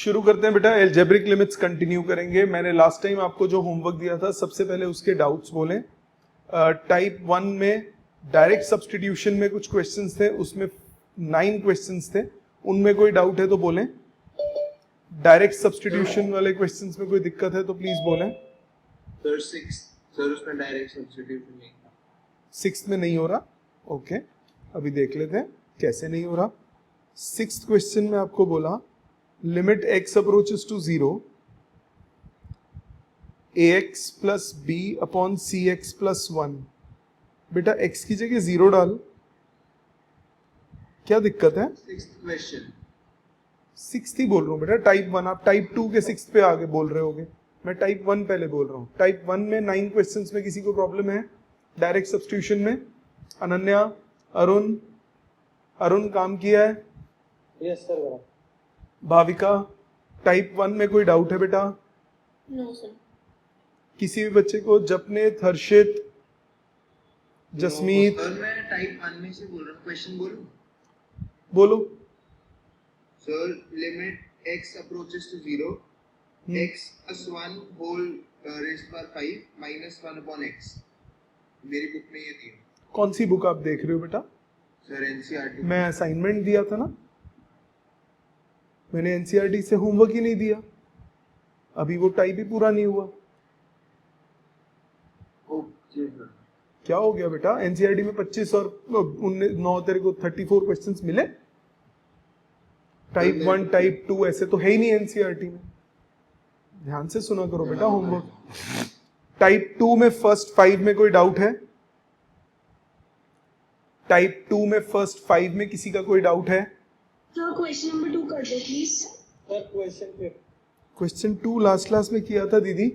शुरू करते हैं बेटा, एल्जेब्रिक लिमिट्स कंटिन्यू करेंगे। मैंने लास्ट टाइम आपको जो होमवर्क दिया था सबसे पहले उसके डाउट्स बोले। टाइप 1 में डायरेक्ट सब्स्टिट्यूशन में कुछ क्वेश्चंस थे, उसमें 9 क्वेश्चंस थे, उनमें कोई डाउट है तो बोलें। डायरेक्ट सब्स्टिट्यूशन वाले क्वेश्चंस में कोई दिक्कत है तो प्लीज बोलें। सर उसमें डायरेक्ट सब्स्टिट्यूशन नहीं था। 6th में नहीं हो रहा, ओके अभी देख लेते हैं कैसे नहीं हो रहा। 6th क्वेश्चन में आपको बोला limit x approaches to 0 ax plus b upon cx plus 1। बेटा x की जगह 0 डाल, क्या दिक्कत है? 6th क्वेश्चन 6th ही बोल रहा हूँ बेटा, टाइप 1। आप टाइप 2 के 6th पे आगे बोल रहे होगे, मैं टाइप 1 पहले बोल रहा हूँ। टाइप 1 में 9 क्वेश्चंस में किसी को प्रॉब्लम है डायरेक्ट सब्स्टिट्यूशन में? अनन्या, अरुण काम किया है? Yes sir. भाविका, टाइप 1 में कोई डाउट है बेटा? No sir. किसी भी बच्चे को? जपनेत, हर्षित, जसमीत, सर मैं टाइप 1 में से बोल रहा हूँ। क्वेश्चन बोलूं? बोलो। Sir limit x approaches to 0 x plus 1 whole raised power 5 minus 1 upon x। मेरी बुक में ये दी है। कौन सी बुक आप देख रहे हो बेटा? Sir NCERT. मैं असाइनमेंट दिया था ना, मैंने एनसीईआरटी से होमवर्क ही नहीं दिया, अभी वो टाइप ही पूरा नहीं हुआ। Okay sir. क्या हो गया बेटा? एनसीईआरटी में 25 और 9 तेरे को 34 क्वेश्चंस मिले। टाइप 1 टाइप 2 ऐसे तो है ही नहीं एनसीईआरटी में। ध्यान से सुना करो बेटा होमवर्क। टाइप 2 में फर्स्ट 5 में कोई डाउट है? टाइप 2 में फर्स्ट 5 में किसी का कोई डाउट है? सर क्वेश्चन नंबर 2 कर दो please. Sir question 2 last class में किया था दीदी।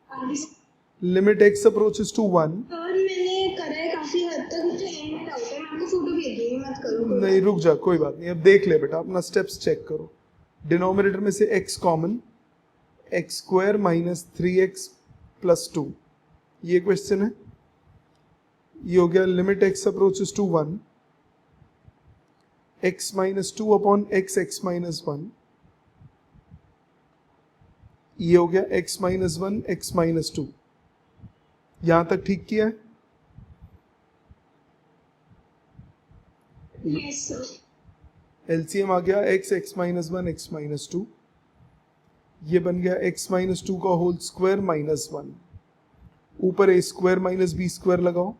Sir limit x approaches to 1। मैंने करा है काफी हद तक, मुझे एंड में डाउट है, मैं आपको फोटो भेज दूंगी, मत करो। नहीं रुक जा, कोई बात नहीं, अब देख ले बेटा, अपना स्टेप्स चेक करो। डिनोमिनेटर में से x common, x square minus 3x plus 2, ये क्वेश्चन है। ये हो गया limit x approaches to 1 x minus 2 upon x minus 1। ये हो गया x माइनस 1 x माइनस 2। यहां तक ठीक किया है? Yes sir. एलसीएम आ गया x माइनस 1 x माइनस 2। ये बन गया x माइनस 2 का होल स्क्वायर माइनस 1। ऊपर a square minus b square लगाओ,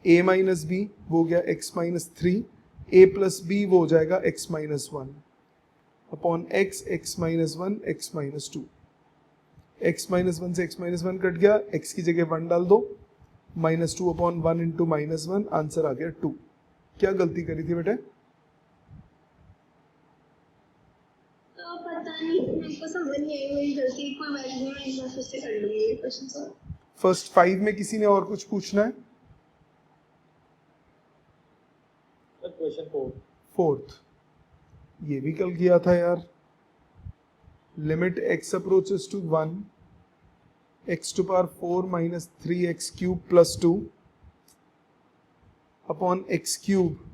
a माइनस b वो हो गया x minus 3, a plus b वो हो जाएगा x minus 1 upon x minus 1 x minus 2। x minus 1 से x माइनस 1 कट गया, x की जगह 1 डाल दो, minus 2 upon 1 into minus 1, answer आ गया 2। क्या गलती करी थी बेटे? पता नहीं, मेरे को समझ नहीं आई मेरी गलती, कोई बात नहीं, मैं एक बार फिर से कर लूंगी ये क्वेश्चन सर। फर्स्ट 5 में किसी ने और कुछ पूछना है? क्वेश्चन 4th, ये भी कल किया था यार। Limit x approaches to 1 x to power 4 minus 3x cube plus 2 upon x cube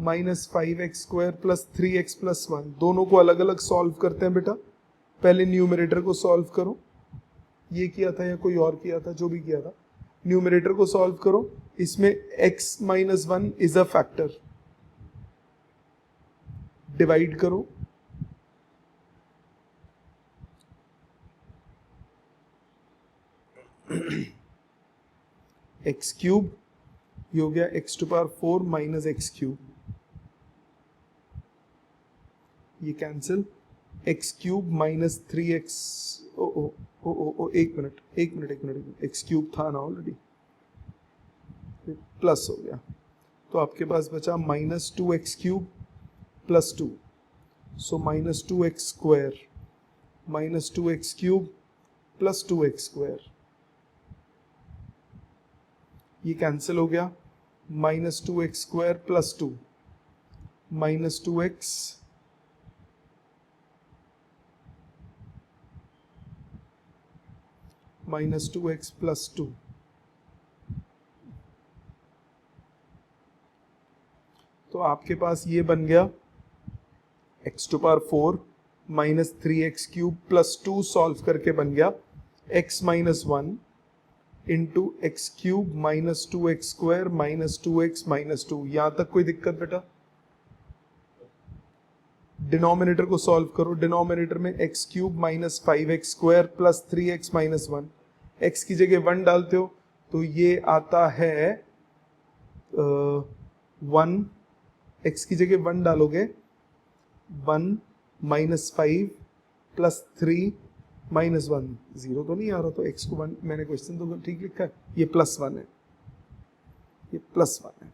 minus 5x square plus 3x plus 1। दोनों को अलग अलग सॉल्व करते हैं बेटा। पहले न्यूमरेटर को सॉल्व करो, ये किया था या कोई और किया था? जो भी किया था, न्यूमरेटर को सॉल्व करो। इसमें x minus 1 is a factor, divide करो, x क्यूब, ये हो गया x to power 4 minus x cube, ये cancel, x cube minus 3x, एक मिनट, x क्यूब था ना ऑलरेडी, प्लस हो गया, तो आपके पास बचा minus 2x cube plus 2, so minus 2x square minus 2x cube plus 2x square, ये कैंसिल हो गया, minus 2x square plus 2 minus 2x minus 2x plus 2। तो आपके पास ये बन गया x to power 4 minus 3x cube plus 2 solve करके बन गया x minus 1 into x cube minus 2x square minus 2x minus 2। यहां तक कोई दिक्कत बेटा? डिनोमिनेटर को सॉल्व करो। डिनोमिनेटर में x cube minus 5x square plus 3x minus 1, x की जगह 1 डालते हो तो ये आता है 1, x की जगह 1 डालोगे 1 माइनस 5 प्लस 3 माइनस 1, 0 तो नहीं आ रहा, तो x को 1, मैंने क्वेश्चन तो ठीक लिखा है, ये प्लस 1 है, ये प्लस 1 है,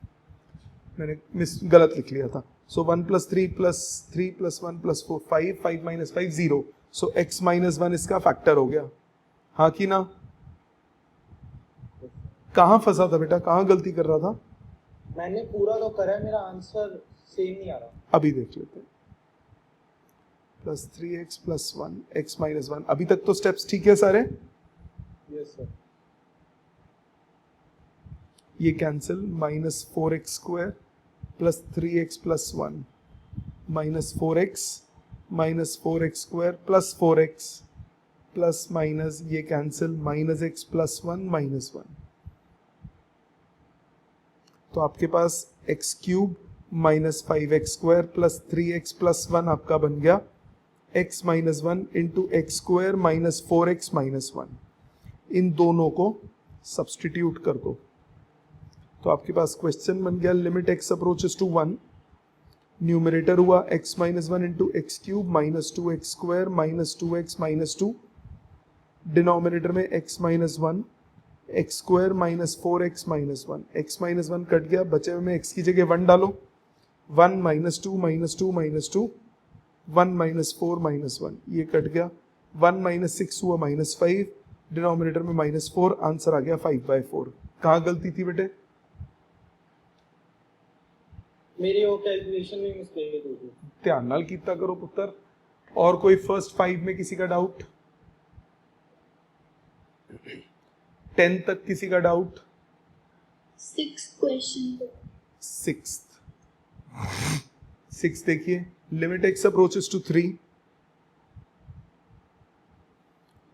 मैंने गलत लिख लिया था। सो 1 plus 3 plus 3 plus 1 plus 4 5, 5 minus 5 0। सो x माइनस 1 इसका फैक्टर हो गया, हाँ कि ना? कहाँ फंसा था बेटा, कहाँ गलती कर रहा था? मैंने पूरा तो करा है, मेरा आंसर सेम नहीं आ रहा। अभी देख लेते हैं। Plus 3x plus 1 x minus 1, अभी तक तो स्टेप्स ठीक है सारे? Yes sir. ये cancel, minus 4x square plus 3x plus 1 minus 4x square plus 4x plus minus ये cancel, minus x plus 1 minus 1। तो आपके पास x cube minus 5x square plus 3x plus 1 आपका बन गया x minus 1 into X square minus 4x minus 1। इन दोनों को सब्सटीट्यूट कर दो तो आपके पास क्वेश्चन बन गया limit x approaches to 1, numerator हुआ x minus 1 into x cube minus 2x square minus 2x minus 2, denominator में x minus 1 x square minus 4x minus 1, x minus 1 cut गया, बचे हुए में x की जगह 1 डालो, 1 minus 2 minus 2 minus 2, 1 minus 4 minus 1, ये कट गया, 1 माइनस 6 हुआ माइनस 5, डिनोमिनेटर में माइनस 4, आंसर आ गया 5/4। कहाँ गलती थी बेटे? मेरी वो कैलकुलेशन में मिस्टेक हो गई। ध्यान नाल कीता करो पुत्र। और कोई फर्स्ट 5 में किसी का डाउट? 10 तक किसी का डाउट? 6 क्वेश्चन। 6 देखिए, limit x approaches to 3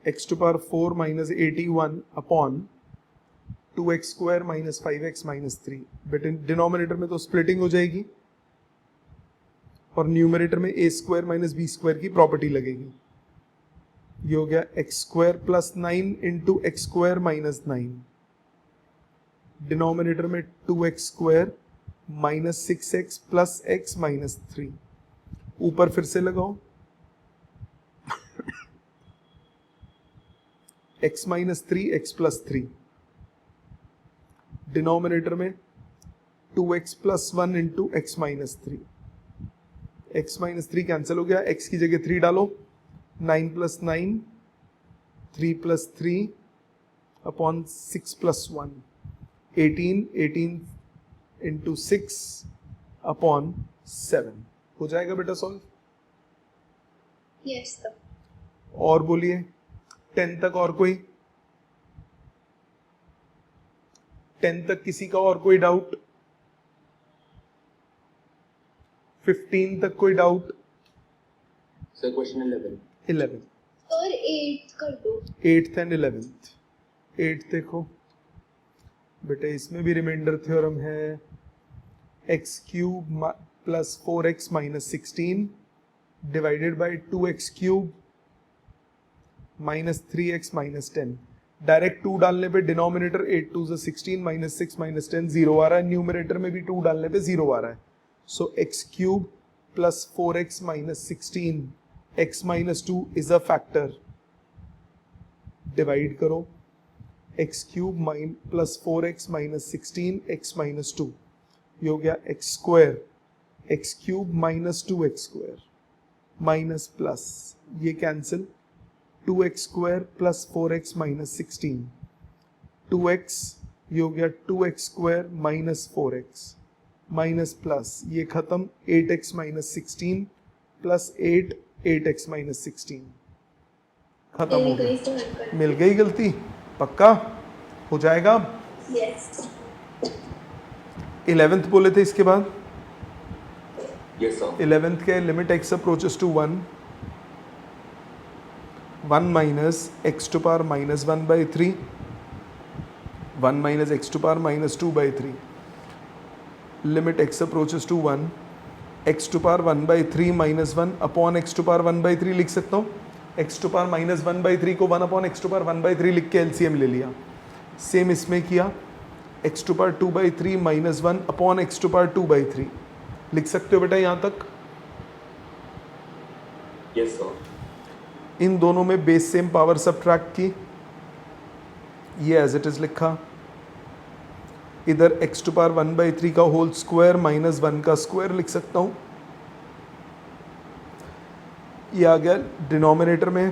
x to power 4 minus 81 upon 2x square minus 5x minus 3। बेटे डिनोमिनेटर में तो स्प्लिटिंग हो जाएगी और न्यूमरेटर में a square minus b square की प्रॉपर्टी लगेगी। ये हो गया x square plus 9 into X square minus 9, denominator में 2x square minus 6x plus x minus 3। ऊपर फिर से लगाओ x minus 3 x plus 3, denominator में 2x plus 1 into x minus 3, x minus 3 cancel हो गया, x की जगह 3 डालो, 9 plus 9 3 plus 3 upon 6 plus 1 18 into 6 upon 7। हो जाएगा बेटा सॉल्व? Yes sir. और बोलिए 10 तक और कोई? 10 तक किसी का और कोई डाउट? 15 तक कोई डाउट? सर क्वेश्चन 11 और 8 कर दो। 8th and 11th। 8 देखो बेटे, इसमें भी रिमाइंडर थ्योरम है, x cube plus 4x minus 16 divided by 2x cube minus 3x minus 10। Direct 2 डालने पे डिनोमिनेटर 8 2 से 16 माइनस 6 माइनस 10 0 आ रहा है, न्यूमरेटर में भी 2 डालने पे 0 आ रहा है। So X cube plus 4x minus 16 x minus 2 is a factor. Divide करो, X cube plus 4x minus 16 x minus 2, ये हो गया X square, X cube minus 2x square minus plus ये cancel, 2x square plus 4x minus 16, 2x ये हो गया 2x square minus 4x minus plus ये खत्म, 8x minus 16 plus 8x minus 16 खत्म हो गया। मिल गई गलती? पक्का हो जाएगा? यस। 11th बोले थे इसके बाद Yes, sir. 11th के limit x approaches to 1 1 minus x to power minus 1 by 3 1 minus x to power minus 2 by 3 limit x approaches to 1 x to power 1 by 3 minus 1 upon x to power 1 by 3 लिख सकता हूँ. X to power minus 1 by 3 को 1 upon x to power 1 by 3 लिख के LCM ले लिया. Same इसमें किया. X to power 2 by 3 minus 1 upon x to power 2 by 3 लिख सकते हो बेटा यहाँ तक. Yes, sir. इन दोनों में बेस सेम पावर सब्ट्रैक्ट की, ये एज इट इज लिखा. इधर एक्स टू पावर 1 बाई 3 का होल स्क्वायर माइनस 1 का स्क्वायर लिख सकता हूँ. ये आ गया डिनोमिनेटर में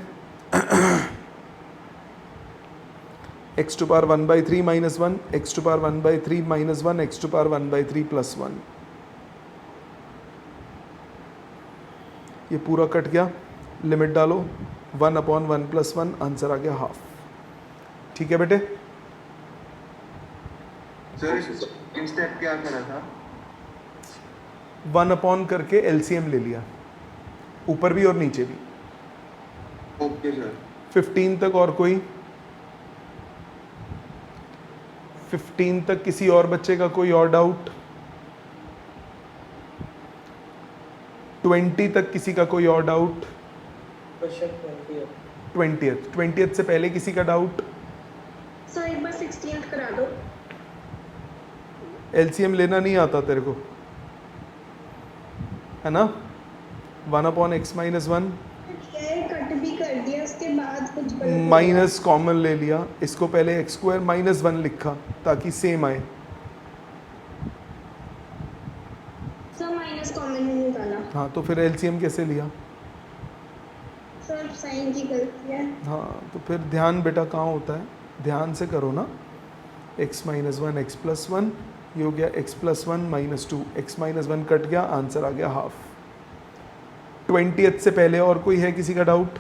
x to power 1 by 3 minus 1 x to power 1 by 3 minus 1 x to power 1 by 3 plus 1. ये पूरा कट गया. लिमिट डालो 1 अपॉन 1 प्लस 1, आंसर आ गया हाफ. ठीक है बेटे. सर सेकंड स्टेप क्या करा था? 1 अपॉन करके एलसीएम ले लिया, ऊपर भी और नीचे भी. Okay sir. 15 तक और कोई? 15 तक किसी और बच्चे का कोई और डाउट? 20 तक किसी का कोई और डाउट? क्वेश्चन 20th से पहले किसी का डाउट? सर एक बार 16th करा दो. एलसीएम लेना नहीं आता तेरे को, है ना? 1 अपॉन एक्स माइनस 1 कट भी कर दिया, उसके बाद कुछ गलत माइनस कॉमन ले लिया. इसको पहले एक्स स्क्वायर माइनस 1 लिखा ताकि सेम आए. सर माइनस कॉमन नहीं निकाला. हाँ, तो फिर एलसीएम कैसे लिया? सर साइन की गलती है. हाँ, तो फिर ध्यान बेटा कहाँ होता है, ध्यान से करो ना. x माइनस 1 एक्स प्लस 1, ये हो गया x plus 1 minus 2, x minus 1 cut गया, आंसर आ गया हाफ. 20th से पहले और कोई है किसी का डाउट?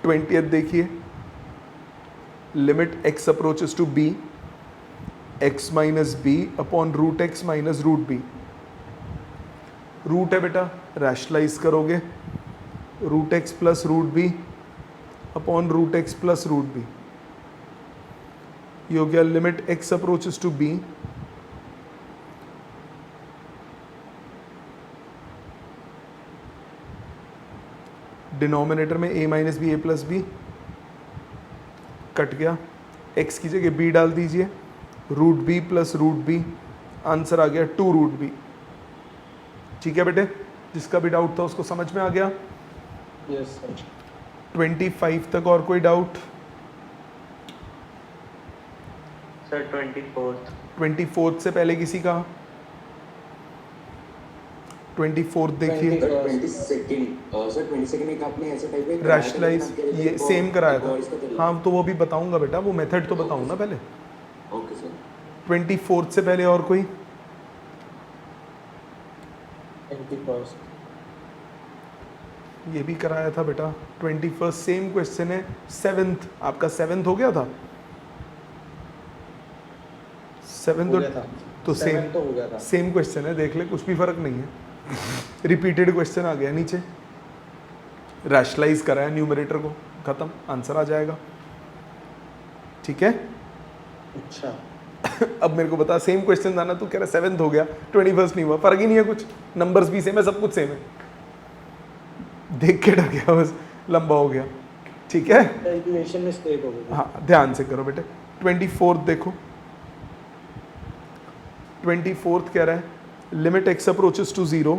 20th देखिए. Limit x approaches to b x minus B upon root x minus root B. Root है बेटा, रैशनलाइज करोगे root x plus root B upon root x plus root B. ये हो गया limit x approaches to b denominator में a minus B a plus B cut गया. x की जगह b डाल दीजिए, root B plus root B, answer आ गया 2 रूट बी. ठीक है बेटे, जिसका भी डाउट था उसको समझ में आ गया. Yes sir. 25 तक और कोई डाउट? सर 24th 24th से पहले किसी का? 24th देखिए. Sir, 22nd, sir, 22nd एक आपने ऐसे टाइप में रैशनलाइज ये सेम कराया था. हाँ, तो वो भी बताऊंगा बेटा, वो मेथड तो बताऊँ ना पहले. Okay sir. 24th से पहले और कोई? 21st ये भी कराया था बेटा. 21st सेम क्वेश्चन है. 7th आपका 7th हो गया था. 7th हो गया था. तो सेम 7th तो हो गया था. सेम क्वेश्चन है, देख ले, कुछ भी फर्क नहीं है. रिपीटेड क्वेश्चन आ गया नीचे. रैशनलाइज कराया न्यूमरेटर को, खत्म, आंसर आ जाएगा. ठीक है. अच्छा. अब मेरे को बता, सेम क्वेश्चन था ना, तू कह रहा 7th हो गया, 21st नहीं हुआ, फर्क ही नहीं है कुछ. नंबर्स भी सेम है, सब कुछ सेम है. देख के डर गया, बस लंबा हो गया. ठीक है. कैलकुलेशन मिस्टेक हो गई. हाँ, ध्यान से करो बेटे. 24th देखो. 24th कह रहा है limit x approaches to 0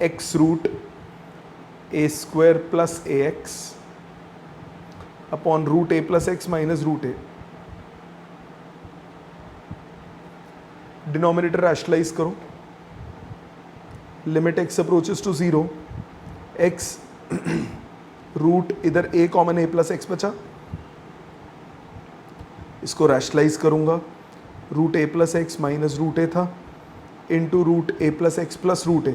x root a square plus A X upon root a plus X minus root A. Denominator rationalise करो. Limit x approaches to 0 x root, इधर a common a plus X बचा, इसको rationalise करूंगा. Root A plus X minus root A था into root A plus X plus root A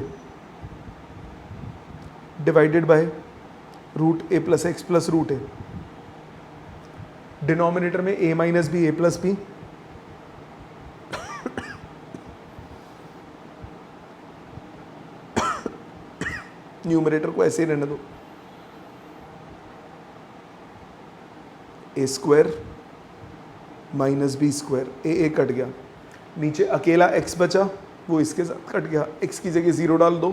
divided by root A plus X plus root A. Denominator में a minus b a plus b, numerator को ऐसे ही रहने दो, a square minus b square, a cut गया, नीचे अकेला x बचा, वो इसके साथ कट गया, x की जगह 0 डाल दो,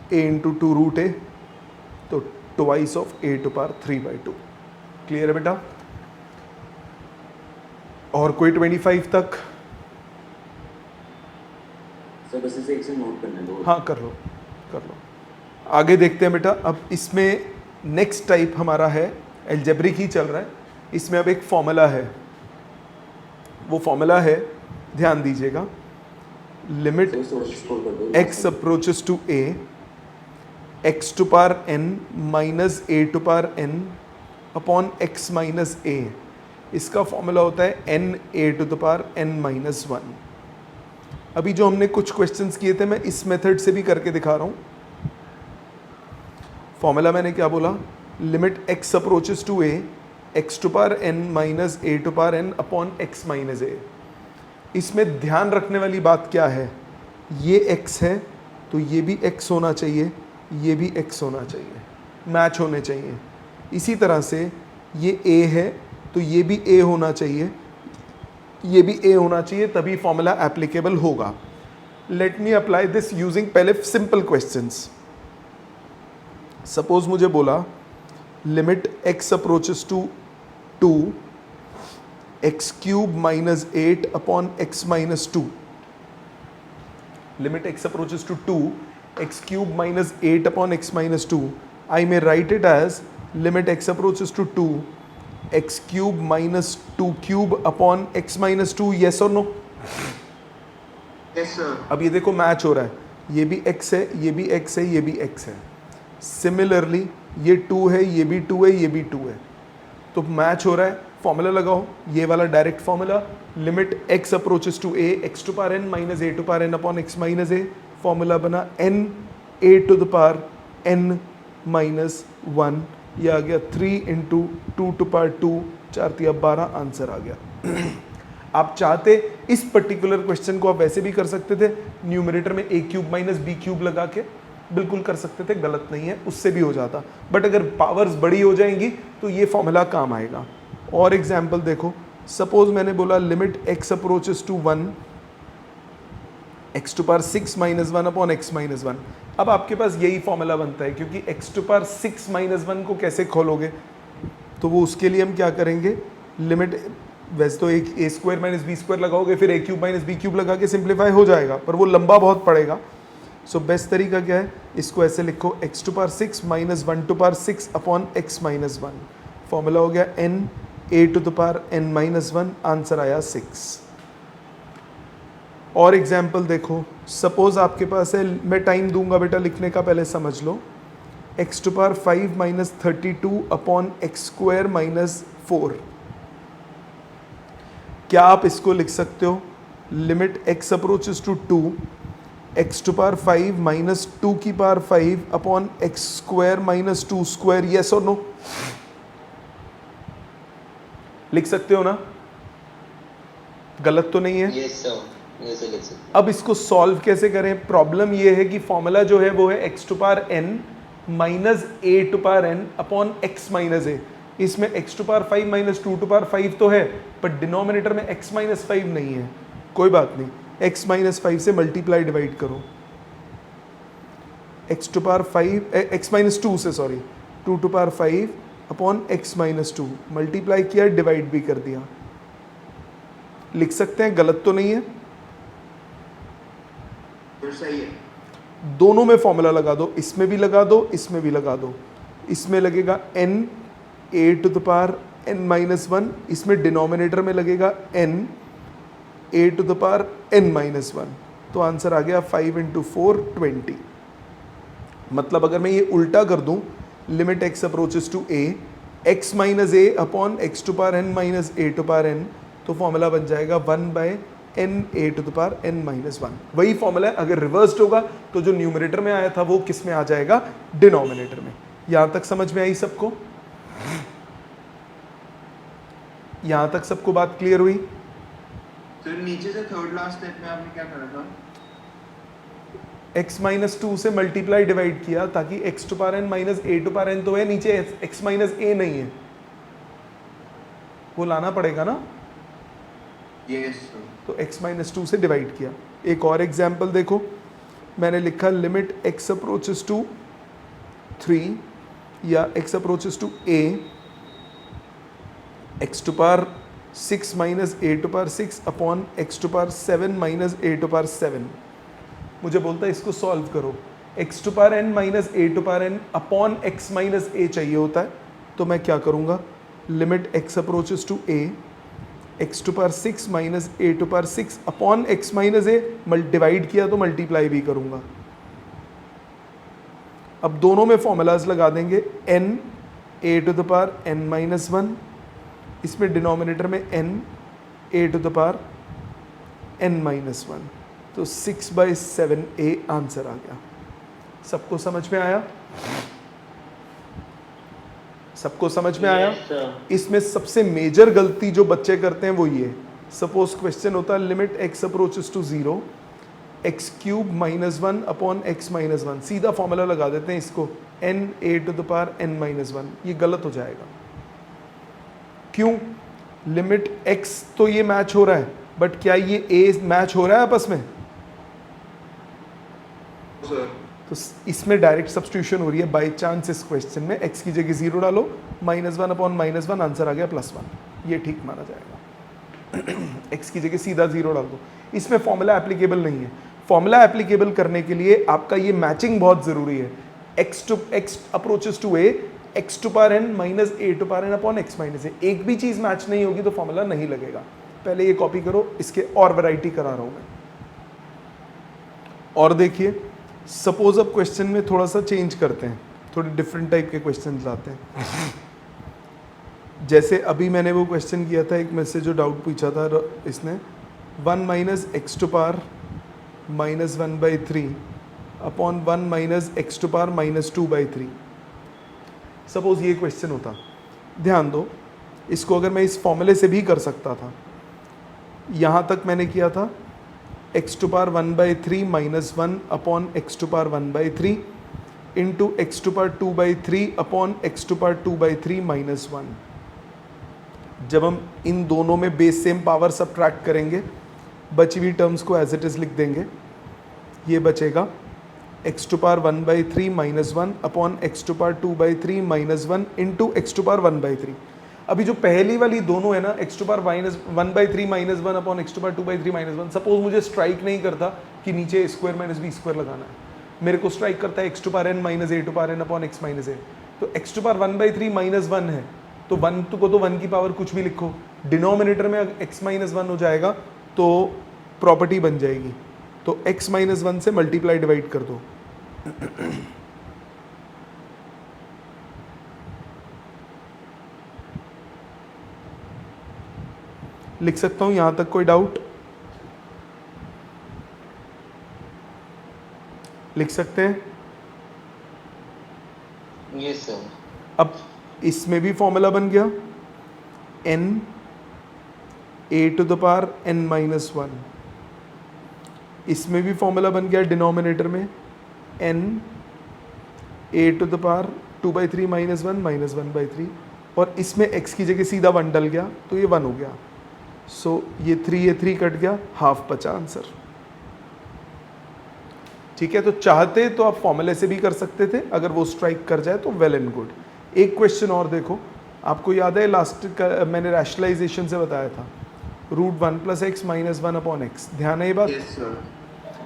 a into two root a, तो twice of a to power 3/2। Clear है बेटा? और कोई 25 तक? सर बस इसे एक से नोट करने दो। हाँ कर लो, कर लो। आगे देखते हैं बेटा। अब इसमें नेक्स्ट टाइप हमारा है एल्जेब्रिक ही चल रहा है, इसमें अब एक फॉर्मूला है, वो फॉर्मूला है, ध्यान दीजिएगा, लिमिट सर थोड़ा सा स्क्रॉल कर दो। x approaches to a, x to power n minus a to power n upon x minus a, इसका फॉर्मूला होता है n a to the power n minus 1। अभी जो हमने कुछ क्वेश्चंस किए थे मैं इस मेथड से भी करके दिखा रहा हूँ। फॉर्मूला मैंने क्या बोला, limit x approaches to a, x to power n minus a to power n upon x minus a। इसमें ध्यान रखने वाली बात क्या है, ये x है तो ये भी x होना चाहिए, ये भी x होना चाहिए, मैच होने चाहिए। इसी तरह से ये a है तो ये भी a होना चाहिए, ये भी a होना चाहिए, तभी फॉर्मूला एप्लीकेबल होगा। Let me apply this using पहले सिंपल क्वेश्चंस। सपोज मुझे बोला limit x approaches to 2 x cube minus 8 upon x minus 2, limit x approaches to 2 x cube minus 8 upon x minus 2, I may write it as limit x approaches to 2 x cube minus 2 cube upon x minus 2, yes और no? Yes sir. अब ये देखो match हो रहा है, ये भी x है, ये भी x है, ये भी x है। सिमिलरली ये 2 है, ये भी 2 है, ये भी 2 है, तो मैच हो रहा है। फॉर्मूला लगाओ, ये वाला direct formula, limit x approaches to a, x to power n minus a to power n upon x minus a, formula बना n a to the power n minus 1, ये आ गया 3 इंटू 2 टू पावर 2, 4 3 12, आंसर आ गया। आप चाहते इस particular question को आप वैसे भी कर सकते थे, न्यूमरेटर में a cube minus b cube लगा के, बिल्कुल कर सकते थे, गलत नहीं है, उससे भी हो जाता। बट अगर पावर्स बड़ी हो जाएंगी तो ये फॉर्मूला काम आएगा। और एग्जाम्पल देखो, सपोज मैंने बोला limit x approaches to 1 x to power 6 minus 1 upon x minus 1। अब आपके पास यही फॉर्मूला बनता है, क्योंकि x टू पावर 6 माइनस 1 को कैसे खोलोगे, तो वो उसके लिए हम क्या करेंगे, लिमिट, वैसे तो एक a square minus b square लगाओगे, फिर a cube minus b cube लगा के सिंप्लीफाई हो जाएगा, पर वो लंबा बहुत पड़ेगा। सो बेस्ट तरीका क्या है, इसको ऐसे लिखो, x to power 6 minus 1 to power 6 upon x minus 1, formula हो गया n a to the power n minus 1, answer आया 6। और एग्जाम्पल देखो, सपोज आपके पास है, मैं टाइम दूंगा बेटा लिखने का, पहले समझ लो, x to power 5 minus 32 upon x square minus 4। क्या आप इसको लिख सकते हो, limit x approaches to 2 x to power 5 minus 2 की power 5 upon x square minus 2 square, yes और नो? लिख सकते हो ना, गलत तो नहीं है? यस सर, वैसे लिख सकते हैं। अब इसको सॉल्व कैसे करें, प्रॉब्लम ये है कि फॉर्मूला जो है वो है x to power n minus a to power n upon x minus a। इसमें x to power 5 minus 2 to power 5 तो है, पर डिनोमिनेटर में x माइनस 5 नहीं है। कोई बात नहीं, x माइनस 5 से मल्टीप्लाई डिवाइड करो, x to power 5 x minus 2 से, sorry, 2 to power 5 upon x minus 2, multiply किया, डिवाइड भी कर दिया। लिख सकते हैं, गलत तो नहीं है? तो सही है। दोनों में फॉर्मूला लगा दो, इसमें भी लगा दो, इसमें भी लगा दो। इसमें लगेगा n a to the power n minus 1, इसमें डिनोमिनेटर में लगेगा n a to the power n minus 1, तो आंसर आ गया 5 इंटू 4 20। मतलब अगर मैं ये उल्टा कर दूं, limit x approaches to a x minus a upon x to power n minus a to power n, तो फॉर्मूला बन जाएगा 1 by n a to the power n minus one. वही फॉर्मूला है, अगर रिवर्स्ड होगा तो जो न्यूमरेटर में आया था वो किस में आ जाएगा, डिनोमिनेटर में। यहां तक समझ में आई सबको? यहां तक सबको बात क्लियर हुई? सर नीचे से थर्ड लास्ट स्टेप में आपने क्या करा था? x माइनस टू से मल्टीप्लाई डिवाइड किया ताकि x to power n minus A to power n तो है, नीचे x माइनस ए नहीं है, वो लाना पड़ेगा ना। Yes sir. तो x माइनस टू से डिवाइड किया। एक और एग्जाम्पल देखो, मैंने लिखा लिमिट x अप्रोचेस टू 3 या x approaches to a x to power 6 minus A to power 6 upon x to power 7 minus A to power 7। मुझे बोलता है इसको सॉल्व करो, x to power n minus A to power n upon x minus A चाहिए होता है, तो मैं क्या करूँगा, limit x approaches to a x to power 6 minus A to power 6 upon x minus A, divide किया तो मल्टीप्लाई भी करूँगा। अब दोनों में फॉर्मूलाज लगा देंगे, n a to the power n minus 1, इसमें डिनोमिनेटर में n a to the power n minus 1, तो 6/7a आंसर आ गया। सबको समझ में आया? सबको समझ में आया? इसमें सबसे मेजर गलती जो बच्चे करते हैं वो ये, सपोज क्वेश्चन होता है limit x approaches to 0 x cube minus 1 upon x minus 1, सीधा फॉर्मूला लगा देते हैं इसको n a to the power n minus 1, ये गलत हो जाएगा। क्यों? लिमिट x तो ये मैच हो रहा है, बट क्या ये a मैच हो रहा है आपस में? सर तो इसमें डायरेक्ट सब्स्टिट्यूशन हो रही है। बाई चांस इस क्वेश्चन में x की जगह 0 डालो, -1 अपॉन -1, आंसर आ गया +1, ये ठीक माना जाएगा। x की जगह सीधा 0 डाल दो, इसमें फॉर्मूला एप्लीकेबल नहीं है। फॉर्मूला एप्लीकेबल करने के लिए आपका ये मैचिंग बहुत ज़रूरी है, x approaches to a x to power n minus A to power n upon x minus A. एक भी चीज़ मैच नहीं होगी तो फॉर्मूला नहीं लगेगा। पहले ये कॉपी करो, इसके और वैरायटी करा रहा हूँ मैं। और देखिए, सपोज अब क्वेश्चन में थोड़ा सा चेंज करते हैं, थोड़े डिफरेंट टाइप के क्वेश्चन लाते हैं। जैसे अभी मैंने वो क्वेश्चन किया था, एक में से जो डाउट पूछा था इसने, 1 minus x to power minus 1/3 अपॉन 1 minus x to power minus 2/3। Suppose ये क्वेश्चन होता, ध्यान दो, इसको अगर मैं इस फॉर्मूले से भी कर सकता था, यहाँ तक मैंने किया था x to power 1/3 minus 1 upon x to power 1/3 into x to power 2/3 upon x to power 2/3 minus 1। जब हम इन दोनों में बेस सेम पावर सब्ट्रैक्ट करेंगे, बची हुई टर्म्स को एज इट इज़ लिख देंगे। ये बचेगा x to power 1/3 minus 1 upon x to power 2/3 minus 1 into x to power 1/3। अभी जो पहली वाली दोनों है ना, x to power minus 1/3 minus 1 upon x to power 2/3 minus 1, suppose मुझे स्ट्राइक नहीं करता कि नीचे a square minus b square लगाना है, मेरे को स्ट्राइक करता है x to power n minus a to power n upon x minus a। तो x टू पावर 1/3 माइनस 1 है, तो 1 को तो 1 की पावर कुछ भी लिखो, डिनोमिनेटर में x माइनस 1 हो जाएगा तो प्रॉपर्टी बन जाएगी। तो x माइनस 1 से मल्टीप्लाई डिवाइड कर दो। लिख सकता हूं यहां तक? कोई डाउट? लिख सकते हैं? Yes sir. अब इसमें भी फॉर्मूला बन गया, n a to the power n minus 1। इसमें भी फॉर्मूला बन गया डिनोमिनेटर में, n a to the power 2/3 minus 1 minus 1/3, और इसमें x की जगह सीधा 1 डल गया तो ये 1 हो गया। सो ये 3 कट गया, हाफ बचा आंसर। ठीक है, तो चाहते तो आप फॉर्मूले से भी कर सकते थे, अगर वो स्ट्राइक कर जाए तो वेल एंड गुड। एक क्वेश्चन और देखो, आपको याद है लास्ट का मैंने रैशनलाइजेशन से बताया था, √1 + x माइनस 1 अपॉन x। ध्यान है ये बात? Yes sir.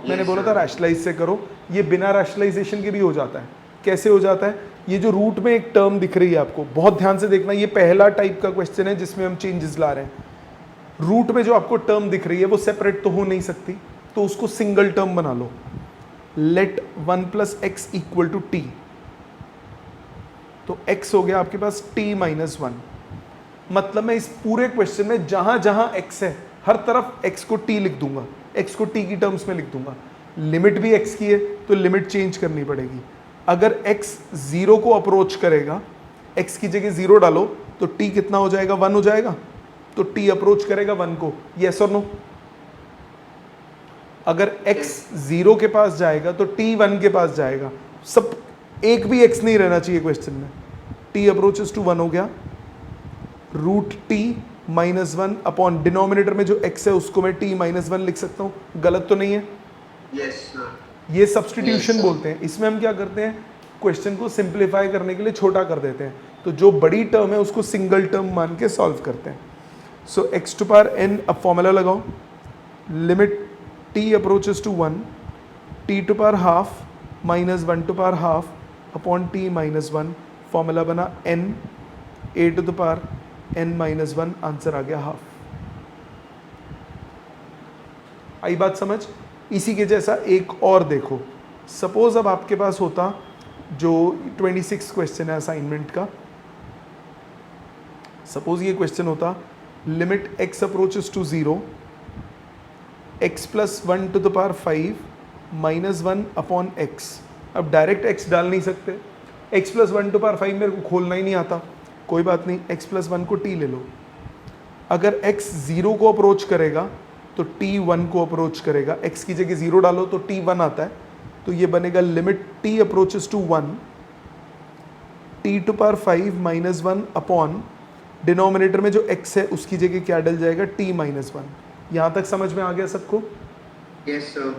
मैंने बोला था रैशनलाइज से करो, ये बिना रैशनलाइजेशन के भी हो जाता है। कैसे हो जाता है? ये जो रूट में एक टर्म दिख रही है आपको, बहुत ध्यान से देखना, ये पहला टाइप का क्वेश्चन है जिसमें हम चेंजेस ला रहे हैं। रूट में जो आपको टर्म दिख रही है वो सेपरेट तो हो नहीं सकती, तो उसको सिंगल टर्म बना लो। Let 1 + x equal to t, तो x हो गया आपके पास t - 1। मतलब मैं इस पूरे क्वेश्चन में जहां जहां x है हर तरफ x को t लिख दूंगा, x को t की टर्म्स में लिख दूंगा। लिमिट भी x की है तो लिमिट चेंज करनी पड़ेगी। अगर x 0 को अप्रोच करेगा, x की जगह 0 डालो तो t कितना हो जाएगा, 1 हो जाएगा। तो t अप्रोच करेगा 1 को, यस और नो। अगर x 0 के पास जाएगा तो t 1 के पास जाएगा। सब एक भी x नहीं रहना चाहिए क्वेश्चन में। t अप्रोचेस टू 1 हो गया, root t minus 1 upon denominator में जो x है उसको मैं t माइनस 1 लिख सकता हूँ, गलत तो नहीं है? Yes sir. ये सब्सटीट्यूशन Yes, sir. बोलते हैं। इसमें हम क्या करते हैं, क्वेश्चन को सिंप्लीफाई करने के लिए छोटा कर देते हैं, तो जो बड़ी टर्म है उसको सिंगल टर्म मान के सॉल्व करते हैं। So x to power n, अब फॉर्मूला लगाओ, limit t approaches to 1, t to power half minus 1 to power half upon t minus 1, formula बना n a to the power n minus 1, answer आ गया half. आई बात समझ? इसी के जैसा एक और देखो, सपोज अब आपके पास होता जो 26 क्वेश्चन है असाइनमेंट का, सपोज ये क्वेश्चन होता limit x approaches to 0, x plus 1 to the power 5 minus 1 upon x। अब डायरेक्ट x डाल नहीं सकते, x प्लस 1 टू पावर 5 मेरे को खोलना ही नहीं आता, कोई बात नहीं, x प्लस 1 को t ले लो। अगर x 0 को अप्रोच करेगा तो t 1 को अप्रोच करेगा, x की जगह 0 डालो तो t 1 आता है, तो ये बनेगा limit t approaches to 1, t to power 5 minus 1 upon denominator में जो x है उसकी जगह क्या डल जाएगा, t माइनस 1। यहाँ तक समझ में आ गया सबको? Yes sir.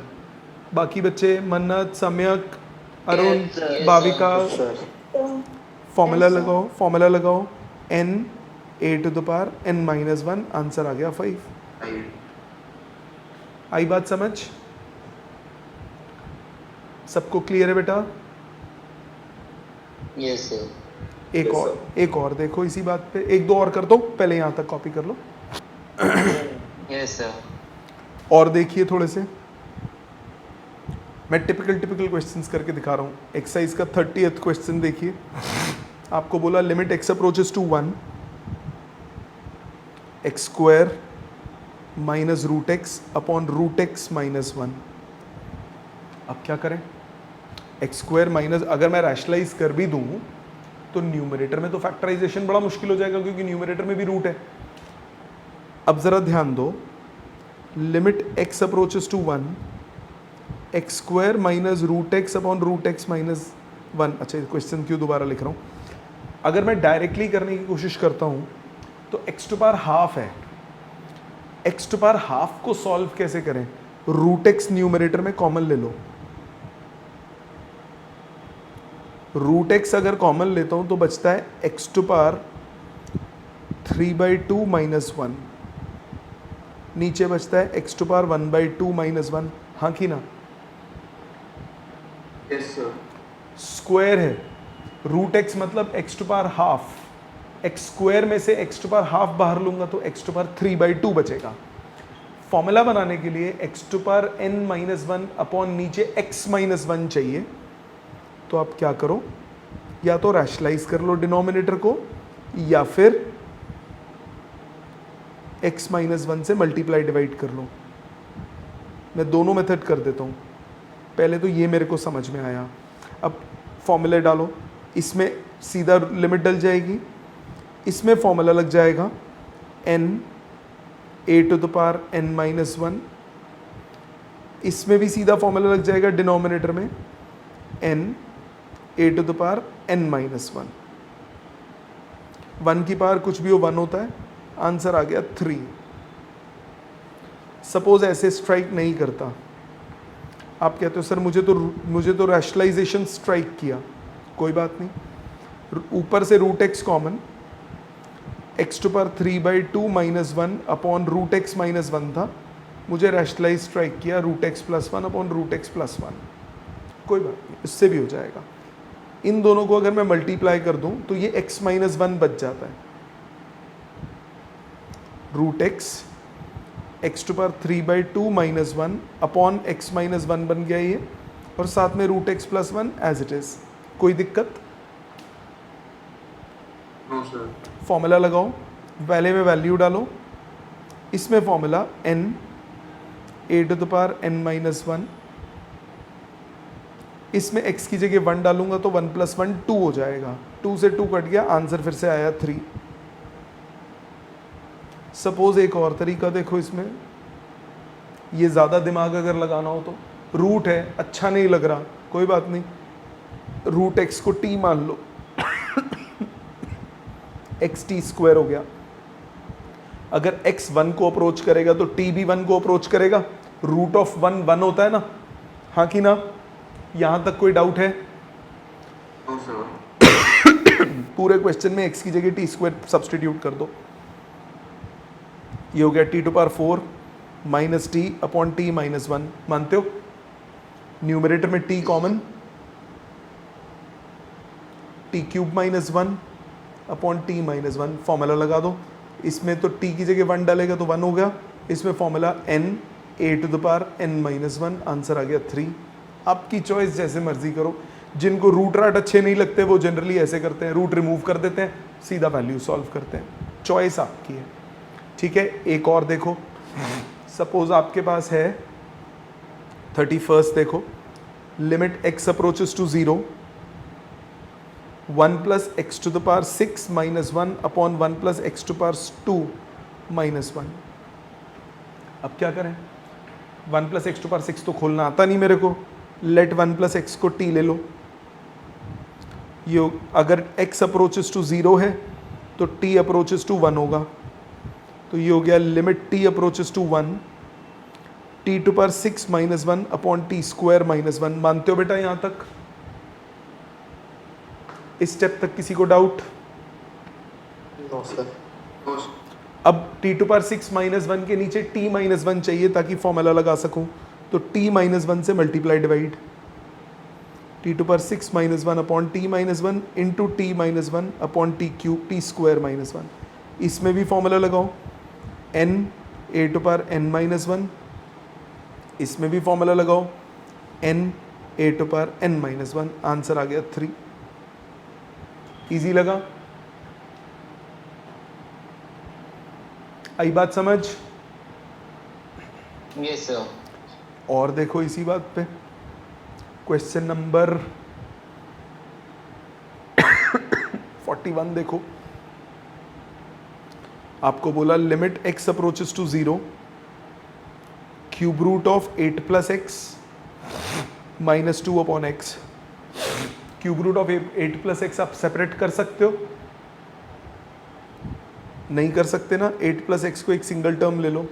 बाकी बच्चे, मन्नत, सम्यक, अरुण, Yes, sir. भाविका, तो फॉर्मूला लगाओ, फॉर्मूला लगाओ, n a to the power n minus 1, answer आ गया 5। आई बात समझ? सबको क्लियर है बेटा? Yes, sir. एक और देखो इसी बात पे, एक दो और कर दो, पहले यहाँ तक कॉपी कर लो। Yes, sir. और देखिए थोड़े से, मैं टिपिकल क्वेश्चंस करके दिखा रहा हूँ। एक्सरसाइज का 30th क्वेश्चन देखिए, आपको बोला limit x approaches to 1, x square minus root x upon root x minus 1। अब क्या करें, एक्स स्क्वायर माइनस, अगर मैं रैशनलाइज कर भी दूँ तो न्यूमरेटर में तो फैक्टराइजेशन बड़ा मुश्किल हो जाएगा क्योंकि न्यूमरेटर में भी रूट है। अब ज़रा ध्यान दो, limit x approaches to 1, x square minus root x upon root x minus 1। अच्छा, क्वेश्चन क्यों दोबारा लिख रहा हूँ, अगर मैं डायरेक्टली करने की कोशिश करता हूँ तो x टू पावर हाफ है, x टू पावर हाफ को सॉल्व कैसे करें, रूट एक्स न्यूमरेटर में कॉमन ले लो। रूट एक्स अगर कॉमन लेता हूँ तो बचता है x टू पावर 3/2 माइनस 1, नीचे बचता है x टू पावर 1/2 माइनस 1। हाँ कि ना? Yes sir. स्क्वायर है, रूट एक्स मतलब x to power half, x square में से x टू पावर हाफ बाहर लूंगा तो x टू पावर 3/2 बचेगा। फॉर्मूला बनाने के लिए x to power n minus 1 upon नीचे x माइनस 1 चाहिए, तो आप क्या करो, या तो रैशनलाइज कर लो डिनोमिनेटर को, या फिर x माइनस 1 से मल्टीप्लाई डिवाइड कर लो। मैं दोनों मेथड कर देता हूँ, पहले तो ये मेरे को समझ में आया। अब फॉर्मूले डालो, इसमें सीधा लिमिट डल जाएगी, इसमें फॉर्मूला लग जाएगा n a to the power n minus 1, इसमें भी सीधा फॉर्मूला लग जाएगा डिनोमिनेटर में n a to the power n minus 1। 1 की पावर कुछ भी हो 1 होता है, आंसर आ गया 3। सपोज ऐसे स्ट्राइक नहीं करता, आप कहते हो सर मुझे तो रैशनलाइजेशन स्ट्राइक किया, कोई बात नहीं, ऊपर से root x common, x to power 3/2 minus 1 upon root x minus 1 था, मुझे रैशनलाइज स्ट्राइक किया root x plus 1 upon root x plus 1, कोई बात नहीं, इससे भी हो जाएगा। इन दोनों को अगर मैं मल्टीप्लाई कर दूं तो ये x माइनस 1 बच जाता है, root x to power 3/2 minus 1 upon x minus 1 बन गया ये, और साथ में root x plus 1 as it is. कोई दिक्कत? No sir. फॉर्मूला लगाओ, पहले में वैल्यू डालो, इसमें फॉर्मूला n a⁻n-1, इसमें x की जगह 1 डालूंगा तो 1 + 1 2 हो जाएगा, 2 से 2 कट गया, आंसर फिर से आया 3। सपोज एक और तरीका देखो, इसमें ये ज़्यादा दिमाग अगर लगाना हो तो रूट है, अच्छा नहीं लग रहा, कोई बात नहीं, रूट x को t मान लो xt² हो गया। अगर x 1 को अप्रोच करेगा तो t भी 1 को अप्रोच करेगा, रूट ऑफ 1 1 होता है ना, हाँ कि ना? यहां तक कोई डाउट है? No sir. पूरे क्वेश्चन में x की जगह t² सब्सटीट्यूट कर दो, ये हो गया t⁴ minus t upon t minus 1, मानते हो? न्यूमरेटर में t common, t³ minus 1 upon t minus 1, formula लगा दो। इसमें तो t की जगह 1 डालेगा तो 1 हो गया, इसमें फॉर्मूला n a⁻n-1, आंसर आ गया 3। आपकी चॉइस, जैसे मर्जी करो। जिनको रूट राट अच्छे नहीं लगते वो जनरली ऐसे करते हैं, रूट रिमूव कर देते हैं, सीधा वैल्यू सॉल्व करते हैं, चॉइस आपकी है। ठीक है, एक और देखो, सपोज आपके पास है 31, देखो limit x approaches to 0, 1 + x⁻6 - 1 upon 1 + x⁻2 - 1। अब क्या करें? 1 + x⁻6 तो खोलना आता नहीं मेरे को, लेट 1 + x को t ले लो। ये अगर x अप्रोचेस टू 0 है तो t अप्रोचेस टू 1 होगा, तो ये हो गया limit t approaches to 1, t⁻6 - 1 upon t² - 1। मानते हो बेटा यहां तक? इस स्टेप तक किसी को डाउट? No sir. अब t⁻6 - 1 के नीचे t - 1 चाहिए ताकि फॉर्मूला लगा सकूं, तो t - 1 से multiply divide, t⁻6 - 1 upon t - 1 into t - 1 upon t² - 1। इसमें भी फॉर्मूला लगाओ, n a⁻n-1, इसमें भी फॉर्मूला लगाओ, n a⁻n-1, आंसर आ गया 3। इजी लगा? आई बात समझ? Yes sir. और देखो इसी बात पे क्वेश्चन नंबर 41 देखो, आपको बोला limit x approaches to 0, cube root of 8 + x - 2 upon x। Cube root of 8 + x आप सेपरेट कर सकते हो? नहीं कर सकते ना, 8 + x को एक सिंगल टर्म ले लो।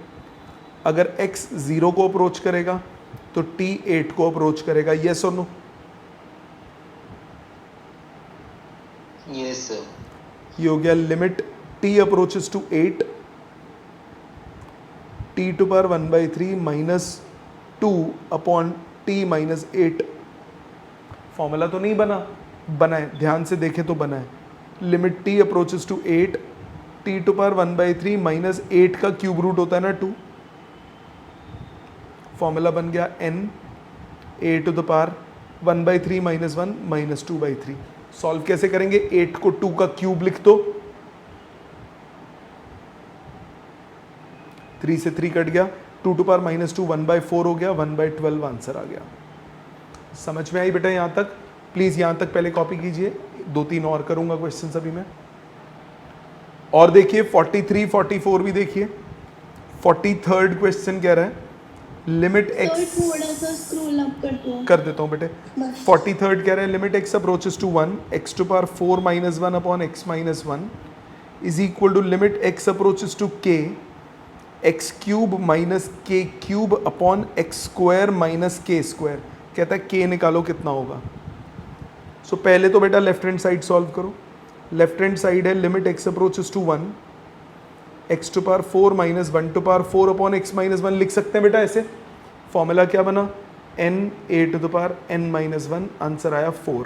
अगर x 0 को अप्रोच करेगा तो t 8 को अप्रोच करेगा, यस और नो? Yes sir. ये हो गया limit t approaches to 8, t⁻1/3 - 2 upon t - 8। Formula तो नहीं बना? बना है, ध्यान से देखें तो बना है। Limit t approaches to 8, t⁻1/3 - 8 का क्यूब रूट होता है ना 2, फॉर्मूला बन गया n a⁻1/3 - 1 - 2/3। सॉल्व कैसे करेंगे? 8 को 2 का क्यूब लिख दो, 3 से 3 कट गया, 2 टू पावर -2 1/4 हो गया, 1/12 आंसर आ गया। समझ में आई बेटा यहाँ तक? प्लीज़ यहाँ तक पहले कॉपी कीजिए, 2-3 और करूँगा क्वेश्चन अभी मैं। और देखिए 43, 44 भी देखिए। 43rd क्वेश्चन कह रहा है लिमिट सर x, थोड़ा सा स्क्रॉल अप कर दो। कर देता हूँ बेटे। बस। 43rd कह रहा है limit x approaches to 1, x⁴ - 1 upon x - 1 is equal to limit x approaches to k, x³ - k³ upon x² - k²। कहता है k निकालो कितना होगा। सो पहले तो बेटा लेफ्ट हैंड साइड सॉल्व करो। लेफ्ट हैंड साइड है limit x approaches to 1, x⁴ - 1⁴ upon x - 1 लिख सकते हैं बेटा ऐसे। फॉर्मूला क्या बना? n a⁻n-1, आंसर आया 4।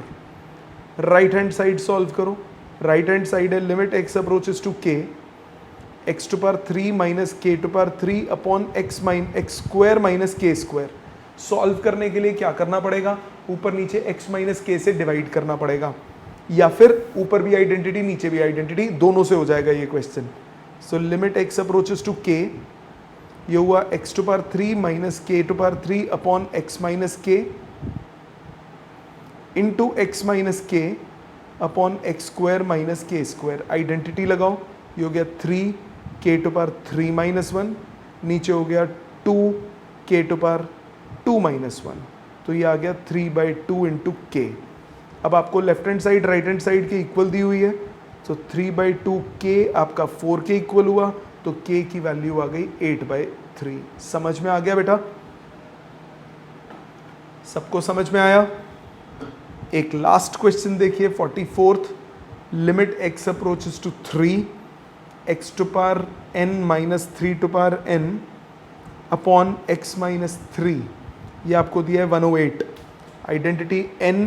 राइट हैंड साइड सॉल्व करो। राइट हैंड साइड है limit x approaches to k, x⁴ - k⁴ upon x² - k²। Solve करने के लिए क्या करना पड़ेगा? ऊपर नीचे x - k से डिवाइड करना पड़ेगा, या फिर ऊपर भी आइडेंटिटी नीचे भी आइडेंटिटी, दोनों से हो जाएगा ये question. So limit x approaches to k, ये हुआ x to power 3 minus k to power 3 upon x minus k into x minus k upon x square minus k square. Identity लगाओ, ये हो गया 3k टू पावर 3 माइनस 1, नीचे हो गया 2k to power 2 minus 1, तो ये आ गया 3/2 इंटू के। अब आपको left hand side right hand side के इक्वल दी हुई है, तो 3/2 के आपका 4 के इक्वल हुआ, तो के की वैल्यू आ गई 8/3। समझ में आ गया बेटा? सबको समझ में आया? एक लास्ट क्वेश्चन देखिए 44th, लिमिट x approaches to 3 x to power n minus 3 to power n upon x minus 3, ये आपको दिया है 108। Identity n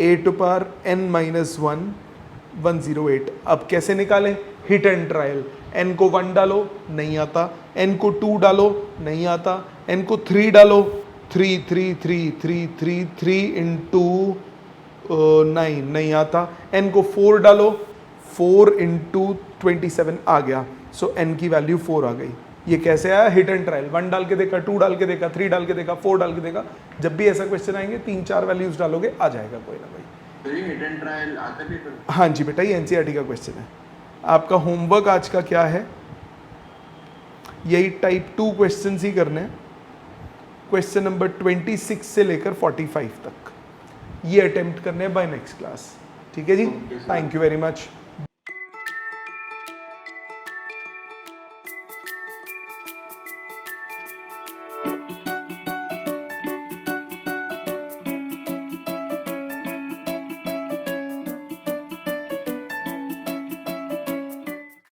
a to power n minus 1 108। अब कैसे निकालें? Hit and trial. n को 1 डालो, नहीं आता, n को 2 डालो, नहीं आता, n को 3 डालो, 3 3 3 3 3 3 इंटू 9 नहीं आता, n को 4 डालो, 4 इंटू 27 आ गया, सो n की वैल्यू 4 आ गई। ये कैसे आया? Hit and trial. 1 डाल के देखा, 2 डाल के देखा, 3 डाल के देखा, 4 डाल के देखा। जब भी ऐसा क्वेश्चन आएंगे 3-4 वैल्यूज डालोगे, आ जाएगा कोई ना कोई। तो ये हिट एंड ट्रायल आता है पेपर? हाँ जी बेटा, ये एनसीईआरटी का क्वेश्चन है। आपका होमवर्क आज का क्या है? यही टाइप 2 क्वेश्चन ही करने हैं, क्वेश्चन नंबर 26 से लेकर 45 तक ये अटेम्प्ट करने हैं बाय नेक्स्ट क्लास। ठीक है जी, थैंक यू वेरी मच।